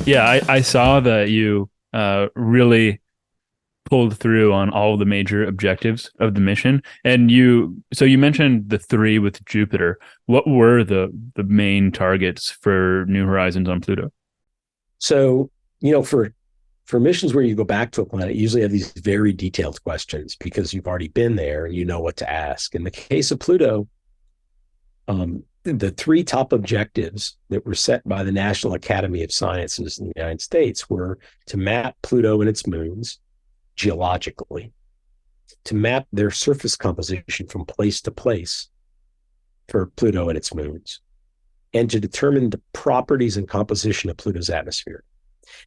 Yeah, I saw that you really pulled through on all of the major objectives of the mission. And you mentioned the three with Jupiter. What were the main targets for New Horizons on Pluto? So, for missions where you go back to a planet, you usually have these very detailed questions because you've already been there and you know what to ask. In the case of Pluto, the three top objectives that were set by the National Academy of Sciences in the United States were to map Pluto and its moons geologically, to map their surface composition from place to place for Pluto and its moons, and to determine the properties and composition of Pluto's atmosphere.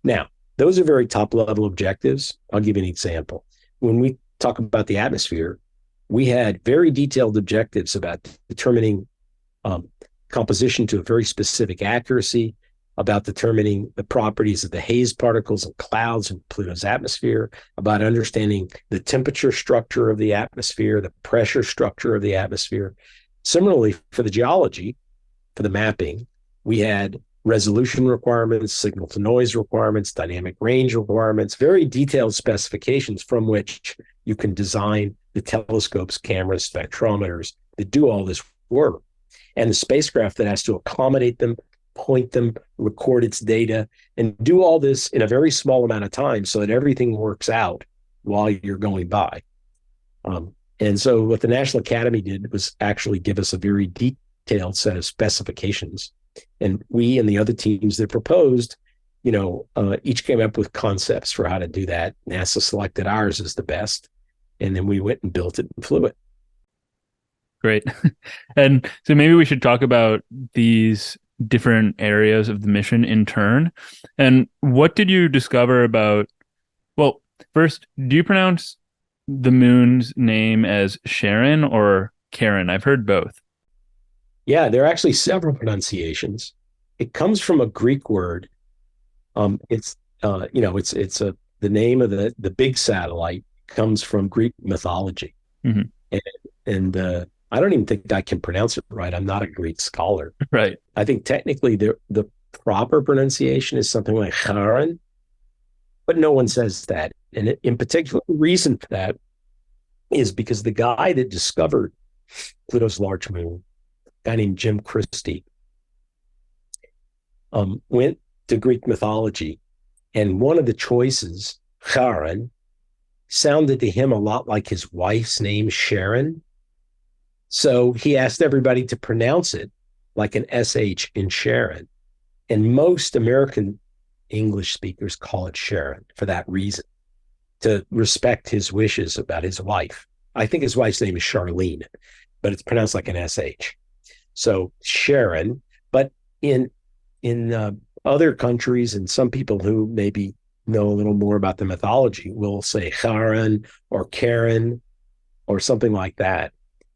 Now, those are very top level objectives. I'll give you an example. When we talk about the atmosphere, we had very detailed objectives about determining composition to a very specific accuracy, about determining the properties of the haze particles and clouds in Pluto's atmosphere, about understanding the temperature structure of the atmosphere, the pressure structure of the atmosphere. Similarly, for the geology, for the mapping, we had resolution requirements, signal to noise requirements, dynamic range requirements, very detailed specifications from which you can design the telescopes, cameras, spectrometers that do all this work. And the spacecraft that has to accommodate them, point them, record its data, and do all this in a very small amount of time so that everything works out while you're going by. And so what the National Academy did was actually give us a very detailed set of specifications. And we and the other teams that proposed, each came up with concepts for how to do that. NASA selected ours as the best. And then we went and built it and flew it. Great. And so maybe we should talk about these different areas of the mission in turn. And what did you discover about, well, first, do you pronounce the moon's name as Charon or Charon? I've heard both. Yeah, there are actually several pronunciations. It comes from a Greek word. It's the name of the big satellite comes from Greek mythology, Hmm. and, and I don't even think I can pronounce it right. I'm not a Greek scholar. Right. I think technically the proper pronunciation is something like Charon, but no one says that. And in particular, the reason for that is because the guy that discovered Pluto's large moon, a guy named Jim Christie, went to Greek mythology, and one of the choices, Charon, sounded to him a lot like his wife's name, Sharon. So he asked everybody to pronounce it like an SH in Sharon. And most American English speakers call it Sharon for that reason, to respect his wishes about his wife. I think his wife's name is Charlene, but it's pronounced like an SH. So Sharon, but in other countries and some people who maybe know a little more about the mythology will say Charon or Karen or something like that.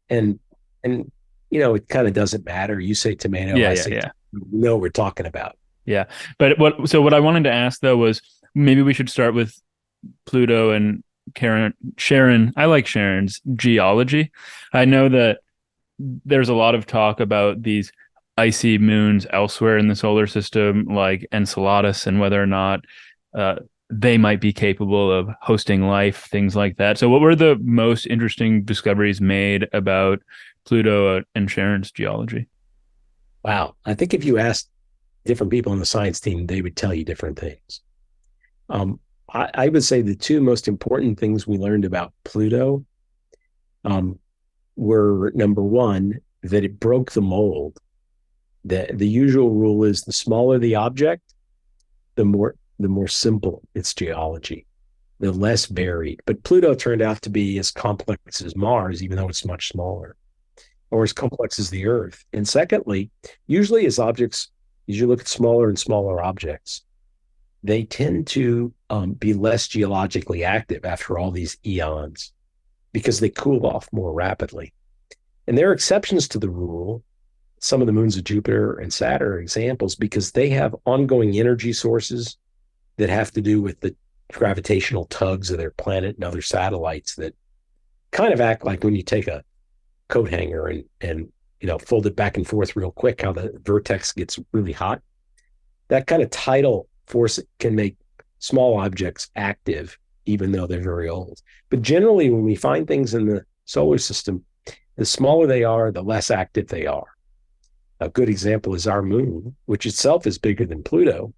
And it kind of doesn't matter. You say tomato, Yeah, I yeah, say yeah. tomato. We know what we're talking about. Yeah. But what I wanted to ask though was maybe we should start with Pluto and Sharon. I like Sharon's geology. I know that there's a lot of talk about these icy moons elsewhere in the solar system, like Enceladus, and whether or not uh, they might be capable of hosting life, things like that. So, what were the most interesting discoveries made about Pluto and Charon's geology? Wow. I think if you asked different people on the science team, they would tell you different things. I would say the two most important things we learned about Pluto um, were number one, that it broke the mold. The usual rule is the smaller the object, the more simple its geology, the less varied. But Pluto turned out to be as complex as Mars, even though it's much smaller, or as complex as the Earth. And secondly, usually as you look at smaller and smaller objects, they tend to be less geologically active after all these eons because they cool off more rapidly. And there are exceptions to the rule. Some of the moons of Jupiter and Saturn are examples because they have ongoing energy sources that have to do with the gravitational tugs of their planet and other satellites that kind of act like when you take a coat hanger and fold it back and forth real quick, how the vertex gets really hot. That kind of tidal force can make small objects active, even though they're very old. But generally, when we find things in the solar system, the smaller they are, the less active they are. A good example is our moon, which itself is bigger than Pluto,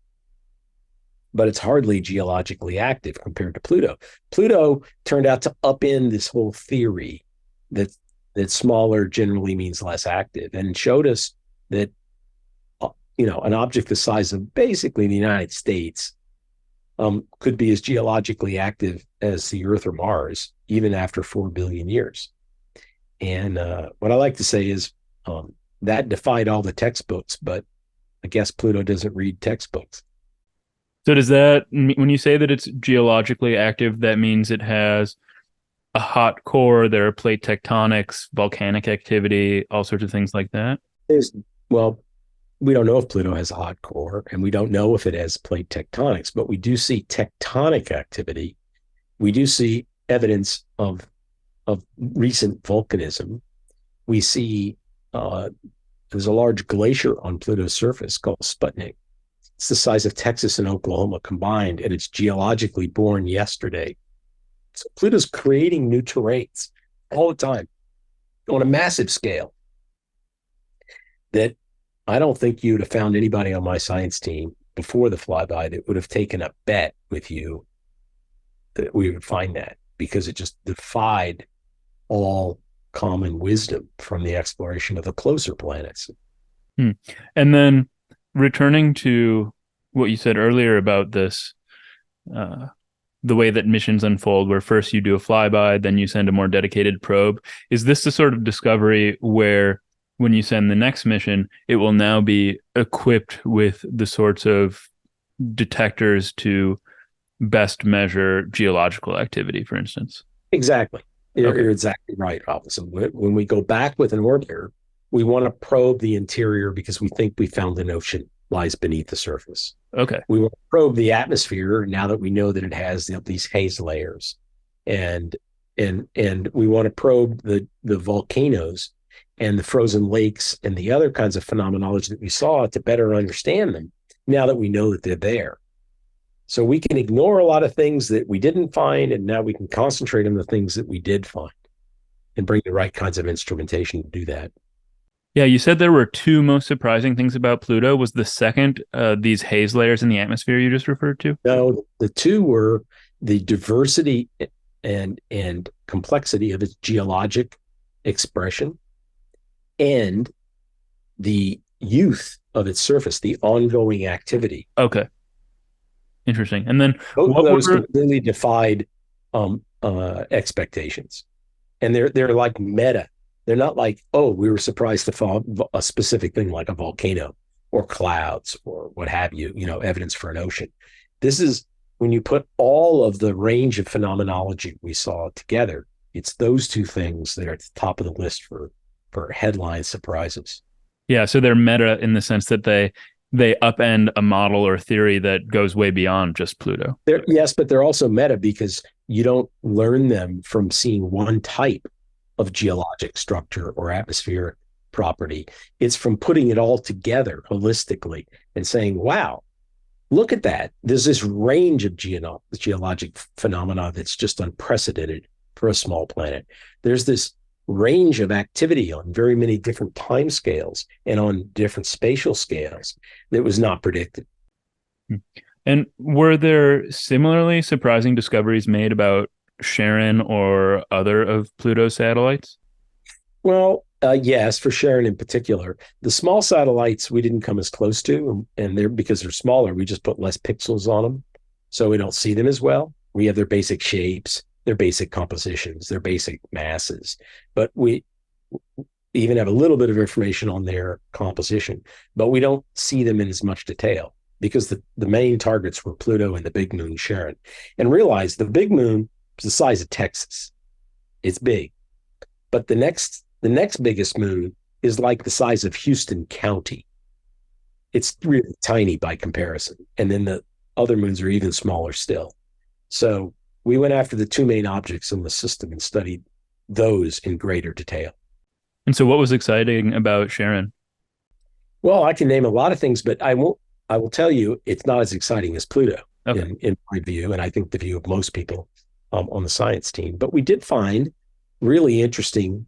but it's hardly geologically active compared to Pluto. Pluto turned out to upend this whole theory that smaller generally means less active, and showed us that an object the size of basically the United States could be as geologically active as the Earth or Mars, even after 4 billion years. And what I like to say is that defied all the textbooks, but I guess Pluto doesn't read textbooks. So does that, when you say that it's geologically active, that means it has a hot core, there are plate tectonics, volcanic activity, all sorts of things like that? Well, we don't know if Pluto has a hot core, and we don't know if it has plate tectonics, but we do see tectonic activity. We do see evidence of recent volcanism. We see there's a large glacier on Pluto's surface called Sputnik. It's the size of Texas and Oklahoma combined, and it's geologically born yesterday. So Pluto's creating new terrains all the time on a massive scale that I don't think you'd have found anybody on my science team before the flyby that would have taken a bet with you that we would find that, because it just defied all common wisdom from the exploration of the closer planets. And then returning to what you said earlier about this, the way that missions unfold, where first you do a flyby, then you send a more dedicated probe. Is this the sort of discovery where when you send the next mission, it will now be equipped with the sorts of detectors to best measure geological activity, for instance? Exactly. You're exactly right, Rob. So when we go back with an orbiter, we want to probe the interior because we think we found an ocean lies beneath the surface. Okay. We want to probe the atmosphere now that we know that it has these haze layers, and we want to probe the volcanoes and the frozen lakes and the other kinds of phenomenology that we saw to better understand them now that we know that they're there. So we can ignore a lot of things that we didn't find, and now we can concentrate on the things that we did find and bring the right kinds of instrumentation to do that. Yeah, you said there were two most surprising things about Pluto. Was the second these haze layers in the atmosphere you just referred to? No, the two were the diversity and complexity of its geologic expression and the youth of its surface, the ongoing activity. Okay. Interesting. And then both of those completely defied expectations. And they're like meta. They're not like, oh, we were surprised to find a specific thing like a volcano or clouds or what have you, evidence for an ocean. This is when you put all of the range of phenomenology we saw together, it's those two things that are at the top of the list for headline surprises. Yeah, so they're meta in the sense that they upend a model or theory that goes way beyond just Pluto. Yes, but they're also meta because you don't learn them from seeing one type of geologic structure or atmospheric property. It's from putting it all together holistically and saying, wow, look at that. There's this range of geologic phenomena that's just unprecedented for a small planet. There's this range of activity on very many different time scales and on different spatial scales that was not predicted. And were there similarly surprising discoveries made about Charon or other of Pluto's satellites? Well, yes, for Charon in particular. The small satellites we didn't come as close to, and because they're smaller, we just put less pixels on them, so we don't see them as well. We have their basic shapes, their basic compositions, their basic masses, but we even have a little bit of information on their composition, but we don't see them in as much detail because the main targets were Pluto and the big moon Charon. And realize the big moon is the size of Texas. It's big. But the next biggest moon is like the size of Houston County. It's really tiny by comparison. And then the other moons are even smaller still. So we went after the two main objects in the system and studied those in greater detail. And so what was exciting about Charon? Well, I can name a lot of things, but I won't I will tell you, it's not as exciting as Pluto Okay. in my view, and I think the view of most people on the science team. But we did find really interesting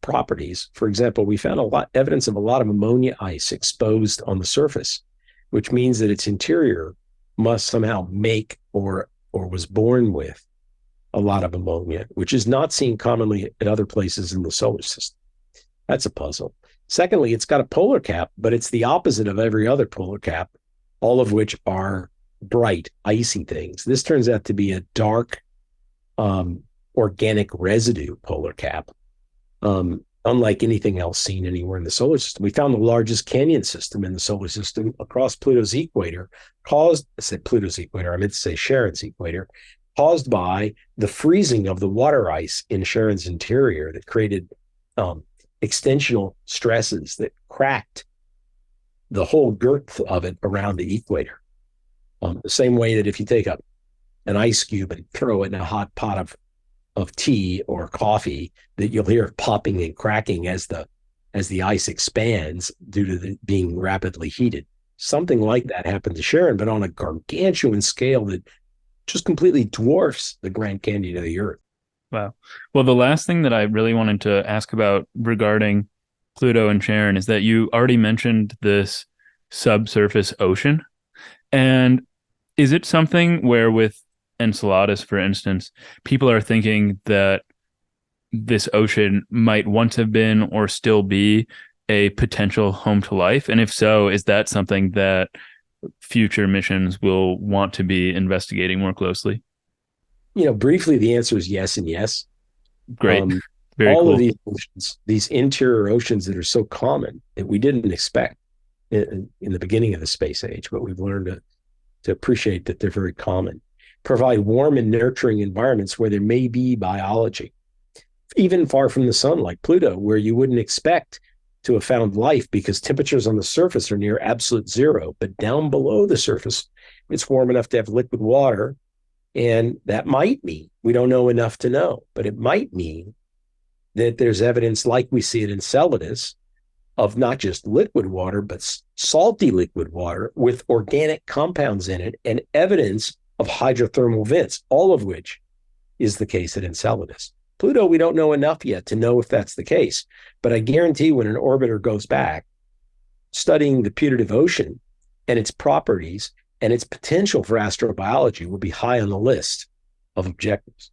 properties. For example, we found a lot evidence of a lot of ammonia ice exposed on the surface, which means that its interior must somehow make or was born with a lot of ammonia, which is not seen commonly at other places in the solar system. That's a puzzle. Secondly, it's got a polar cap, but it's the opposite of every other polar cap, all of which are bright, icy things. This turns out to be a dark, organic residue polar cap, unlike anything else seen anywhere in the solar system. We found the largest canyon system in the solar system across Pluto's equator, I said Pluto's equator, I meant to say Charon's equator, caused by the freezing of the water ice in Charon's interior that created extensional stresses that cracked the whole girth of it around the equator. The same way that if you take an ice cube and throw it in a hot pot of tea or coffee, that you'll hear popping and cracking as the ice expands due to the being rapidly heated. Something like that happened to Charon, but on a gargantuan scale that just completely dwarfs the Grand Canyon of the Earth. Wow. Well, the last thing that I really wanted to ask about regarding Pluto and Charon is that you already mentioned this subsurface ocean. And is it something where with Enceladus, for instance, people are thinking that this ocean might once have been or still be a potential home to life? And if so, is that something that future missions will want to be investigating more closely? Briefly, the answer is yes and yes. Great. Very All of cool. these oceans, these interior oceans that are so common that we didn't expect in the beginning of the space age, but we've learned to appreciate that they're very common, provide warm and nurturing environments where there may be biology, even far from the sun, like Pluto, where you wouldn't expect to have found life because temperatures on the surface are near absolute zero, but down below the surface, it's warm enough to have liquid water. And that might mean, we don't know enough to know, but it might mean that there's evidence like we see it in Enceladus of not just liquid water, but salty liquid water with organic compounds in it and evidence of hydrothermal vents, all of which is the case at Enceladus. Pluto, we don't know enough yet to know if that's the case, but I guarantee when an orbiter goes back, studying the putative ocean and its properties and its potential for astrobiology will be high on the list of objectives.